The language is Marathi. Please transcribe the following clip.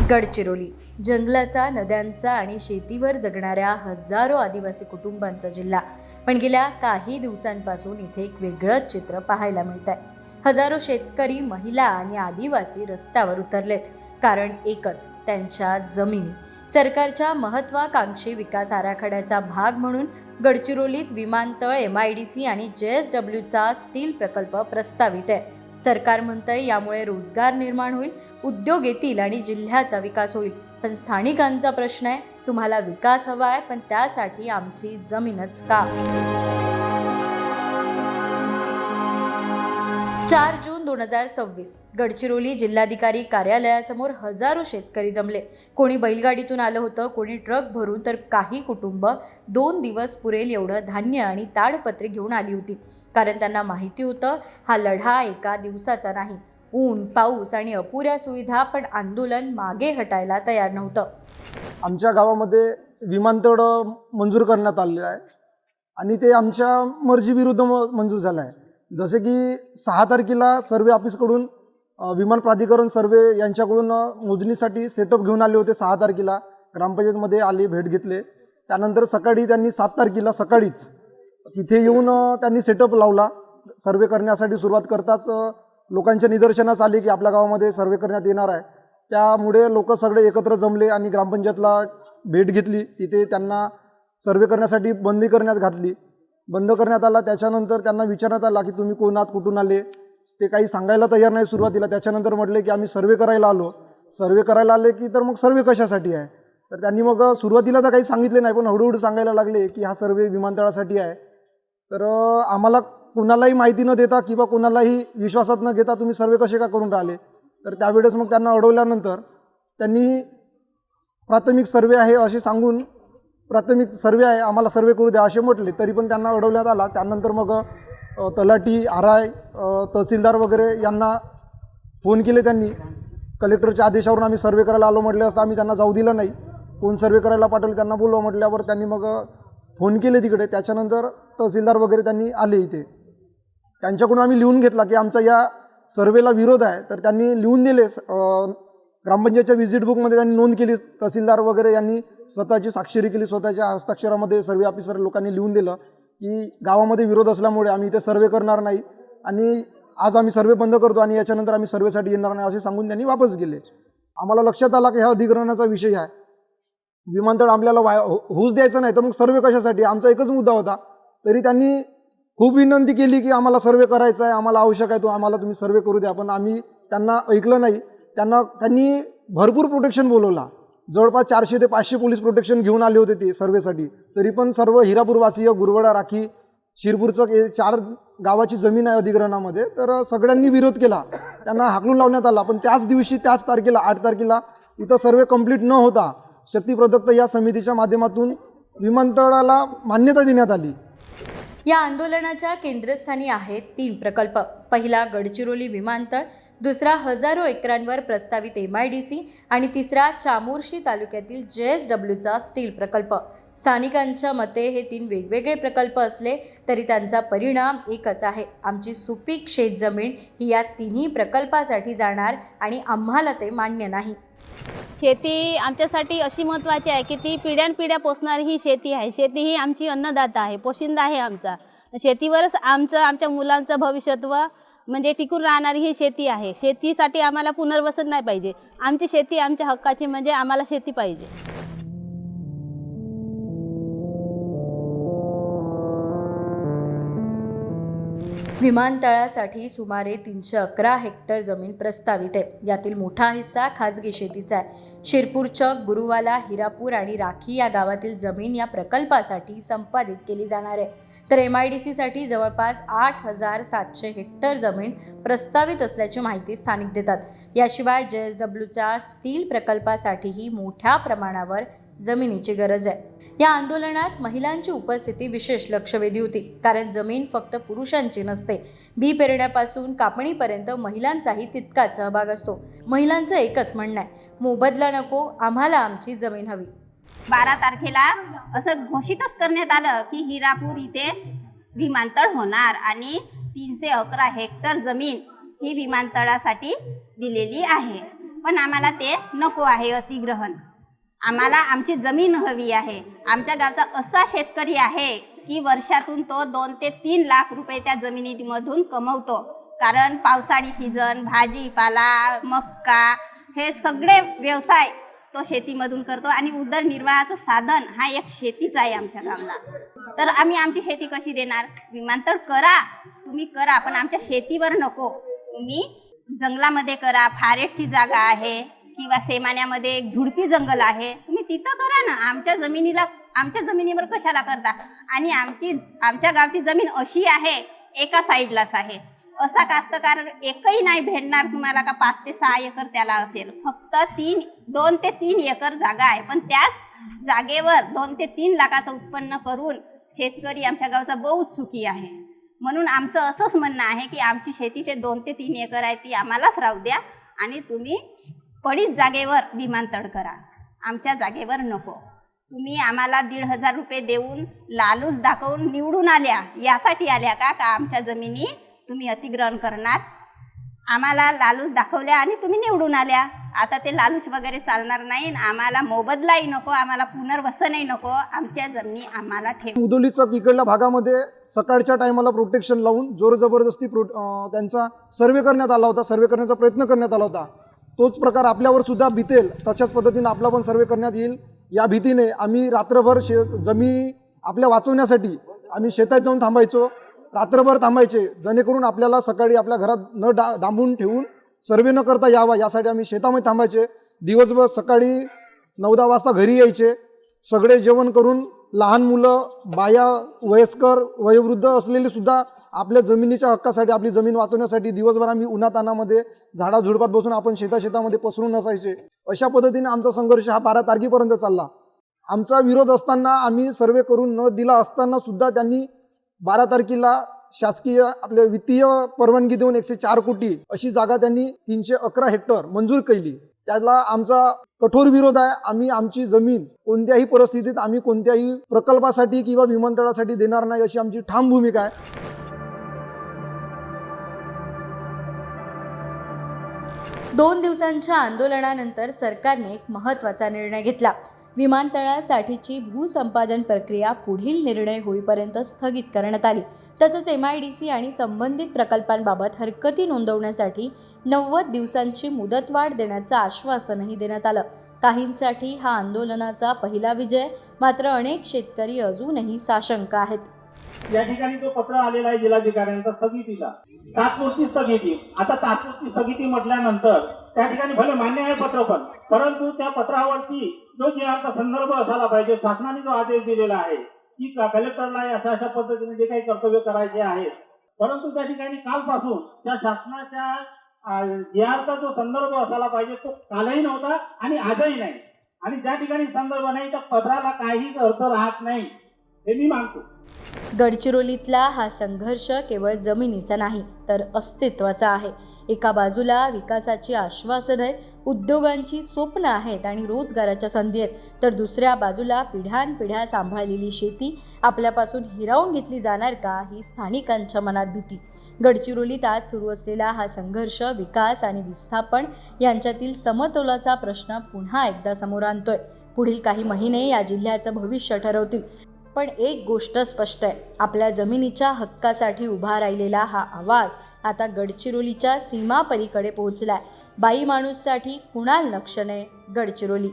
गडचिरोली जंगलाचा, नद्यांचा आणि शेतीवर जगणाऱ्या हजारो आदिवासी कुटुंबांचा जिल्हा. पण गेल्या काही दिवसांपासून इथे एक वेगळंच चित्र पाहायला मिळत आहे. हजारो शेतकरी, महिला आणि आदिवासी रस्त्यावर उतरलेत. कारण एकच, त्यांच्या जमिनी. सरकारच्या महत्त्वाकांक्षी विकास आराखड्याचा भाग म्हणून गडचिरोलीत विमानतळ, MIDC आणि JSWचा स्टील प्रकल्प प्रस्तावित आहे. सरकार म्हणतंय यामुळे रोजगार निर्माण होईल, उद्योग येतील आणि जिल्ह्याचा विकास होईल. पण स्थानिकांचा प्रश्न आहे, तुम्हाला विकास हवा आहे, पण त्यासाठी आमची जमीनच का? 4 जून 2026 गडचिरोली जिल्हाधिकारी कार्यालयासमोर हजारो शेतकरी जमले. कोणी बैलगाडीतून आलं होतं, कोणी ट्रक भरून, तर काही कुटुंब 2 दिवस पुरेल एवढं धान्य आणि ताडपत्रे घेऊन आली होती. कारण त्यांना माहिती होतं, हा लढा एका दिवसाचा नाही. ऊन, पाऊस आणि अपुऱ्या सुविधा, पण आंदोलन मागे हटायला तयार नव्हतं. आमच्या गावामध्ये विमानतळ मंजूर करण्यात आलेलं आहे आणि ते आमच्या मर्जीविरुद्ध मंजूर झालं आहे. जसे की 6 तारखेला सर्वे ऑफिसकडून विमान प्राधिकरण सर्वे यांच्याकडून मोजणीसाठी सेटअप घेऊन आले होते. 6 तारखेला ग्रामपंचायतमध्ये आले, भेट घेतले. त्यानंतर सकाळी त्यांनी 7 तारखेला सकाळीच तिथे येऊन त्यांनी सेटअप लावला. सर्वे करण्यासाठी सुरुवात करताच लोकांच्या निदर्शनास आले की आपल्या गावामध्ये सर्वे करण्यात येणार आहे. त्यामुळे लोक सगळे एकत्र जमले आणि ग्रामपंचायतला भेट घेतली. तिथे त्यांना सर्वे करण्यासाठी बंदी करण्यात घातली. बंद करण्यात आला. त्याच्यानंतर त्यांना विचारण्यात आला की तुम्ही कोण आहात, कुठून आले. ते काही सांगायला तयार नाही सुरुवातीला. त्याच्यानंतर म्हटले की आम्ही सर्वे करायला आलो. सर्वे करायला आले की तर मग सर्वे कशासाठी आहे. तर त्यांनी मग सुरुवातीला तर काही सांगितले नाही, पण हळूहळू सांगायला लागले की हा सर्वे विमानतळासाठी आहे. तर आम्हाला कुणालाही माहिती न देता किंवा कुणालाही विश्वासात न घेता तुम्ही सर्वे कसे का करून राहिले. तर त्यावेळेस मग त्यांना अडवल्यानंतर त्यांनी प्राथमिक सर्वे आहे असे सांगून, प्राथमिक सर्वे आहे, आम्हाला सर्वे करू द्या असे म्हटले. तरी पण त्यांना अडवण्यात आला. त्यानंतर मग तलाठी, RI, तहसीलदार वगैरे यांना फोन केले. त्यांनी कलेक्टरच्या आदेशावरून आम्ही सर्वे करायला आलो म्हटले असता आम्ही त्यांना जाऊ दिलं नाही. कोण सर्वे करायला पाठवले त्यांना बोलवा म्हटल्यावर त्यांनी मग फोन केले तिकडे. त्याच्यानंतर तहसीलदार वगैरे त्यांनी आले इथे. त्यांच्याकडून आम्ही लिहून घेतला की आमचा या सर्वेला विरोध आहे. तर त्यांनी लिहून दिले. ग्रामपंचायतच्या व्हिजिट बुकमध्ये त्यांनी नोंद केली. तहसीलदार वगैरे यांनी स्वतःची स्वाक्षरी केली. स्वतःच्या हस्ताक्षरामध्ये सर्वे ऑफिसर लोकांनी लिहून दिलं की गावामध्ये विरोध असल्यामुळे आम्ही इथे सर्वे करणार नाही आणि आज आम्ही सर्वे बंद करतो आणि याच्यानंतर आम्ही सर्वेसाठी येणार नाही असे सांगून त्यांनी वापस गेले. आम्हाला लक्षात आला की हा अधिग्रहणाचा विषय आहे. विमानतळ आपल्याला होऊच द्यायचं नाही, तर मग सर्वे कशासाठी. आमचा एकच मुद्दा होता. तरी त्यांनी खूप विनंती केली की आम्हाला सर्वे करायचा आहे, आम्हाला आवश्यक आहे, तो आम्हाला तुम्ही सर्वे करू द्या. पण आम्ही त्यांना ऐकलं नाही. त्यांनी भरपूर प्रोटेक्शन बोलवला. जवळपास 400 ते 500 पोलीस प्रोटेक्शन घेऊन आले होते ते सर्वेसाठी. तरी पण सर्व हिरापूरवासीय, गुरवडा, राखी, शिरपूरचं 4 गावाची जमीन आहे अधिग्रहणामध्ये. तर सगळ्यांनी विरोध केला. त्यांना हाकलून लावण्यात आला. पण त्याच दिवशी, त्याच तारखेला, 8 तारखेला इथं सर्वे कंप्लीट न होता शक्तिप्रदत्त या समितीच्या माध्यमातून विमानतळाला मान्यता देण्यात आली. या आंदोलनाच्या केंद्रस्थानी आहेत 3 प्रकल्प. पहिला गडचिरोली विमानतळ, दुसरा हजारो एकरांवर प्रस्तावित MIDC आणि तिसरा चामोर्शी तालुक्यातील JSWचा स्टील प्रकल्प. स्थानिकांच्या मते हे 3 वेगवेगळे प्रकल्प असले तरी त्यांचा परिणाम एकच आहे. आमची सुपीक शेतजमीन ही या 3ही प्रकल्पासाठी जाणार आणि आम्हाला ते मान्य नाही. शेती आमच्यासाठी अशी महत्त्वाची आहे की ती पिढ्यानपिढ्या पोसणारी ही शेती आहे. शेती ही आमची अन्नदाता आहे, पोशिंदा आहे आमचा. शेतीवरच आमच्या मुलांचं भविष्यत्व म्हणजे टिकून राहणारी ही शेती आहे. शेतीसाठी आम्हाला पुनर्वसन नाही पाहिजे. आमची शेती आमच्या हक्काची, म्हणजे आम्हाला शेती पाहिजे. विमानतळासाठी सुमारे 311 हेक्टर जमीन प्रस्तावित आहे. यातील मोठा हिस्सा खाजगी शेतीचा आहे. शिरपूरचक, गुरुवाला, हिरापूर आणि राखी या गावातील जमीन या प्रकल्पासाठी संपादित केली जाणार आहे. तर MIDCसाठी जवळपास 8,700 हेक्टर जमीन प्रस्तावित असल्याची माहिती स्थानिक देतात. याशिवाय JSWच्या स्टील प्रकल्पासाठीही मोठ्या प्रमाणावर जमिनीची गरज आहे. या आंदोलनात महिलांची उपस्थिती विशेष लक्षवेधी होती. कारण जमीन फक्त पुरुषांची नसते. बी पेरण्यापासून कापणीपर्यंत महिलांचाही तितकाच सहभाग असतो. महिलांचं एकच म्हणणं आहे, मोबदला नको, आम्हाला आमची जमीन हवी. 12 तारखेला असं घोषितच करण्यात आलं की हिरापूर इथे विमानतळ होणार आणि 311 हेक्टर जमीन ही विमानतळासाठी दिलेली आहे. पण आम्हाला ते नको आहे अतिग्रहण. आम्हाला आमची जमीन हवी आहे. आमच्या गावचा असा शेतकरी आहे की वर्षातून तो 2 ते 3 लाख रुपये त्या जमिनीमधून कमवतो. कारण पावसाळी सीझन, भाजीपाला, मक्का हे सगळे व्यवसाय तो शेतीमधून करतो आणि उदरनिर्वाहाचं साधन हा एक शेतीच आहे आमच्या गावाला. तर आम्ही आमची शेती कशी देणार? विमानतळ करा, तुम्ही करा, पण आमच्या शेतीवर नको. तुम्ही जंगलामध्ये करा, फॉरेस्टची जागा आहे किंवा सेमान्यामध्ये एक झुडपी जंगल आहे, तुम्ही तिथं करा ना. आमच्या जमिनीवर कशाला करता? आणि आमच्या गावची जमीन अशी आहे, एका साईडलाच आहे. असा कास्तकार एकही नाही भेटणार तुम्हाला का 5 ते 6 एकर त्याला असेल. फक्त 2 ते 3 एकर जागा आहे, पण त्याच जागेवर 2 ते 3 लाखाचं उत्पन्न करून शेतकरी आमच्या गावचा बहुत सुखी आहे. म्हणून आमचं असंच म्हणणं आहे की आमची शेती ते 2 ते 3 एकर आहे ती आम्हालाच राहू द्या आणि तुम्ही पडीत जागेवर विमानतळ करा, आमच्या जागेवर नको. तुम्ही आम्हाला 1,500 रुपये देऊन लालूच दाखवून निवडून आल्या, यासाठी आल्या का आमच्या जमिनी तुम्ही अतिग्रहण करणार? आम्हाला लालूच दाखवल्या आणि तुम्ही निवडून आल्या. आता ते लालूच वगैरे चालणार नाही. आम्हाला मोबदलाही नको, आम्हाला पुनर्वसनही नको. आमच्या जमिनी आम्हाला ठेव. उदोलीचा इकडल्या भागामध्ये सकाळच्या टायमाला प्रोटेक्शन लावून जोर जबरदस्ती त्यांचा सर्वे करण्यात आला होता, सर्वे करण्याचा प्रयत्न करण्यात आला होता. तोच प्रकार आपल्यावर सुद्धा बितेल, तशाच पद्धतीने आपला पण सर्वे करण्यात येईल या भीतीने आम्ही रात्रभर जमीन आपल्या वाचवण्यासाठी आम्ही शेतात जाऊन थांबायचो, रात्रभर थांबायचे, जेणेकरून आपल्याला सकाळी आपल्या घरात न डांबून ठेवून सर्वे न करता यावा यासाठी आम्ही शेतामध्ये थांबायचे. दिवसभर सकाळी 9-10 वाजता घरी यायचे, सगळे जेवण करून लहान मुलं, बाया, वयस्कर, वयोवृद्ध असलेले सुद्धा आपल्या जमिनीच्या हक्कासाठी, आपली जमीन वाचवण्यासाठी दिवसभर आम्ही उन्हातानामध्ये झाडाझुडपात बसून आपण शेतामध्ये पसरून नसायचे. अशा पद्धतीने आमचा संघर्ष हा 12 तारखेपर्यंत चालला. आमचा विरोध असताना, आम्ही सर्वे करून न दिला असताना सुद्धा त्यांनी 12 तारखेला शासकीय आपल्या वित्तीय परवानगी देऊन 104 कोटी अशी जागा त्यांनी 311 हेक्टर मंजूर केली. त्याला आमचा कठोर विरोध आहे. आम्ही आमची जमीन कोणत्याही परिस्थितीत आम्ही कोणत्याही प्रकल्पासाठी किंवा विमानतळासाठी देणार नाही अशी आमची ठाम भूमिका आहे. 2 दिवसांच्या आंदोलनानंतर सरकारने एक महत्त्वाचा निर्णय घेतला. विमानतळासाठीची भूसंपादन प्रक्रिया पुढील निर्णय होईपर्यंत स्थगित करण्यात आली. तसंच MIDC आणि संबंधित प्रकल्पांबाबत हरकती नोंदवण्यासाठी 90 दिवसांची मुदतवाढ देण्याचं आश्वासनही देण्यात आलं. काहींसाठी हा आंदोलनाचा पहिला विजय, मात्र अनेक शेतकरी अजूनही साशंक आहेत. या ठिकाणी जो पत्र आलेला आहे जिल्हाधिकाऱ्यांचा स्थगितीचा, तात्पुरती स्थगिती. आता तात्पुरती स्थगिती म्हटल्यानंतर त्या ठिकाणी भले मान्य आहे पत्र, परंतु त्या पत्रावरती जो जिल्ह्याचा संदर्भ असायला पाहिजे. शासनाने जो आदेश दिलेला आहे की कलेक्टरला अशा पद्धतीने जे काही कर्तव्य करायचे आहेत, परंतु त्या ठिकाणी कालपासून त्या शासनाच्या जिल्ह्याचा जो संदर्भ असायला पाहिजे तो कालही नव्हता आणि आजही नाही. आणि ज्या ठिकाणी संदर्भ नाही त्या पत्राला काहीच अर्थ राहत नाही हे मी मानतो. गडचिरोलीतला हा संघर्ष केवळ जमिनीचा नाही तर अस्तित्वाचा आहे. एका बाजूला विकासाची आश्वासनं आहेत, उद्योगांची स्वप्न आहेत आणि रोजगाराच्या संधी आहेत, तर दुसऱ्या बाजूला पिढ्यानपिढ्या सांभाळलेली शेती आपल्यापासून हिरावून घेतली जाणार का ही स्थानिकांच्या मनात भीती. गडचिरोलीत आज सुरू असलेला हा संघर्ष विकास आणि विस्थापन यांच्यातील समतोलाचा प्रश्न पुन्हा एकदा समोर आणतोय. पुढील काही महिने या जिल्ह्याचं भविष्य ठरवतील. पण एक गोष्ट स्पष्ट आहे, आपल्या जमिनीच्या हक्कासाठी उभा राहिलेला हा आवाज आता गडचिरोलीच्या सीमापलीकडे पोहोचलाय. बाई माणूससाठी कुणाल नक्षणे, गडचिरोली.